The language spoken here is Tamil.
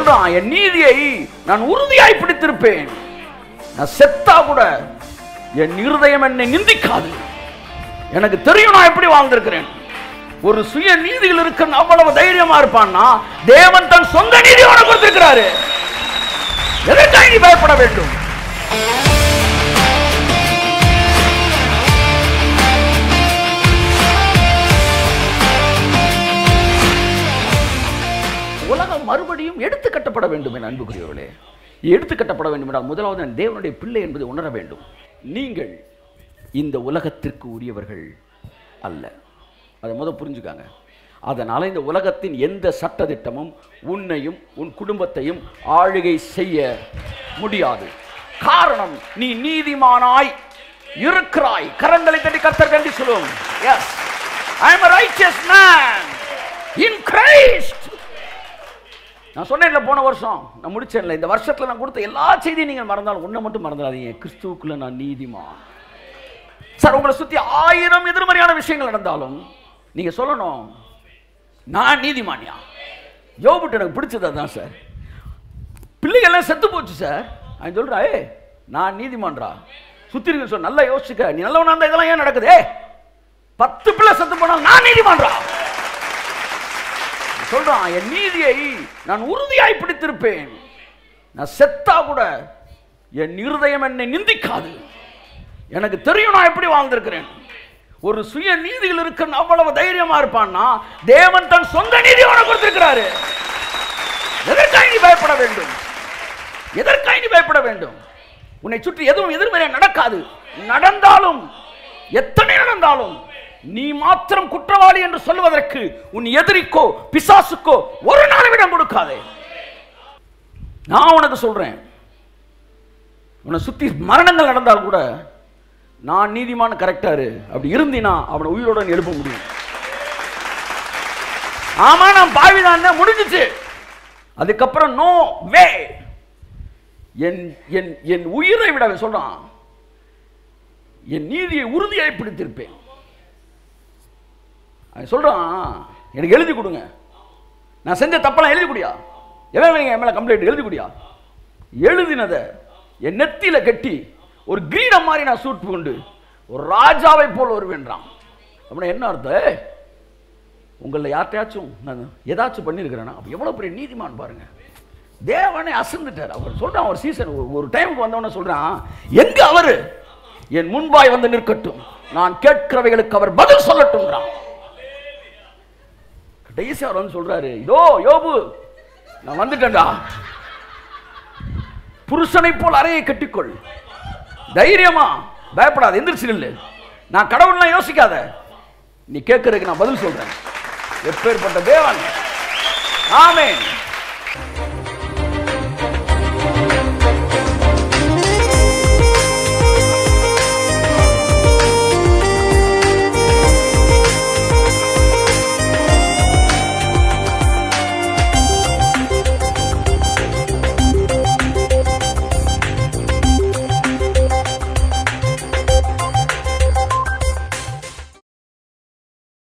சொல்றான், என் நீதியை நான் உறுதியாய் பிடித்திருப்பேன். நான் செத்தா கூட என் இருதயம் என்னை நிந்திக்காது. எனக்கு தெரியும் நான் எப்படி வாழ்ந்திருக்கிறேன். ஒரு சுய நீதியில் இருக்க அவ்வளவு தைரியமா இருப்பான்னா தேவன் தன் சொந்த நீதியோட கொடுத்திருக்கிறாரு. எதற்காக நீ பயப்பட வேண்டும்? உலகம் மறுபடியும் எடுத்து கட்டப்பட வேண்டும் என் அன்புக்குரியவர்களே. எடுத்து கட்டப்பட வேண்டும் என்றால் முதலாவது நான் தேவனுடைய பிள்ளை என்பதை உணர வேண்டும். நீங்கள் இந்த உலகத்திற்கு உரியவர்கள் அல்ல. அதை முதல் புரிஞ்சுக்காங்க. அதனால இந்த உலகத்தின் எந்த சட்டதிட்டமும் உன்னையும் உன் குடும்பத்தையும் ஆளுகை செய்ய முடியாது. காரணம், நீ நீதிமானாய் இருக்கிறாய். கரங்களை தட்டி கர்த்தர் நன்றி சொல்லுவோம். Yes, I am a righteous man in Christ. நான் சொன்னேன்ல போன வருஷம், நான் முடிச்சேன்ல, இந்த வருஷத்துல நான் கொடுத்த எல்லா செய்தியும் நீங்கள் மறந்தாலும் ஒன்றை மட்டும் மறந்துடாதீங்க, கிறிஸ்துவுக்குள்ள நான் நீதிமான். சார், உங்களை சுத்தி 1000 எதிர்மறையான விஷயங்கள் நடந்தாலும் நீங்க சொல்லணும், நான் நீதிமானியா. யோபுட்டு எனக்கு பிடிச்சது அதான் சார். பிள்ளைகள்லாம் செத்து போச்சு சார், அவன் சொல்றா, நான் நீதிமான்றா. சுத்தி இருக்க சொல், நல்லா யோசிச்சுக்க, நீ நல்லவனா இருந்தா இதெல்லாம் ஏன் நடக்குது? 10 பிள்ளை செத்து போனாலும் நான் நீதிமான்றா சொல்றான். என் நீதியை நான் உறுதியாய் பிடித்திருப்பேன். நான் செத்தா கூட என் இருதயம் என்னை நிந்திக்காது. எனக்கு தெரியும் நான் எப்படி வாழ்ந்திருக்கிறேன். ஒரு சுய நீதியில் இருக்க அவ்வளவு தைரியமா இருப்பான்னா தேவன் தன் சொந்த நீதியோட கொடுத்திருக்கிறாரு. எதற்காக நீ பயப்பட வேண்டும்? எதற்காக நீ பயப்பட வேண்டும்? உன்னை சுற்றி எதுவும் எதிர்மறையா நடக்காது. நடந்தாலும், எத்தனை நடந்தாலும் நீ மாத்திரம் குற்றவாளி என்று சொல்வதற்கு உன் எதிரிக்கோ பிசாசுக்கோ ஒரு நாள் விடம் கொடுக்காதே. நான் உனக்கு சொல்றேன், உன்னை சுத்தி மரணங்கள் நடந்தால் கூட நான் நீதிமான கரெக்டாரு அப்படி இருந்தினா அவனை உயிரோட எழுப்ப முடியும். ஆமா, நான் பாவிதான் முடிஞ்சிச்சு. அதுக்கப்புறம் நோ வே. என் உயிரை விட சொல்றான், என் நீதியை உறுதியாய் பிடித்திருப்பேன். சொல்றான், எனக்கு எழுதி கொடுங்க, நான் செஞ்ச தப்பெல்லாம் எழுதி குடியா, எவன் என் மேல கம்ப்ளைண்ட் எழுதி குடியா. எழுதினதை என் நெத்தியில கட்டி ஒரு கிரீடம் மாதிரி நான் சூட் கொண்டு ஒரு ராஜாவை போல் வருவேன்றான். அப்படின்னா என்ன அர்த்தம்? உங்களை யார்ட்டையாச்சும் நான் ஏதாச்சும் பண்ணியிருக்கிறேன்னா அப்போ எவ்வளோ பெரிய நீதிமான் பாருங்க. தேவனே அசந்துட்டார். அவர் சொல்றான், ஒரு சீசன் ஒரு டைமுக்கு வந்தவன சொல்றான், எங்க அவரு என் முன்பாய் வந்து நிற்கட்டும், நான் கேட்கிறவைகளுக்கு அவர் பதில் சொல்லட்டும்ன்றான். கடைசி அவர் வந்து சொல்றாரு, இதோ யோபு நான் வந்துட்டேன்டா, புருஷனை போல் அறையை கட்டிக்கொள், தைரியமா பயப்படாத, எந்திரிச்சு நில்லு, நான் கடவுள்லாம் யோசிக்காத, நீ கேட்கறதுக்கு நான் பதில் சொல்றேன். எப்பேற்பட்ட தேவன்! ஆமென்.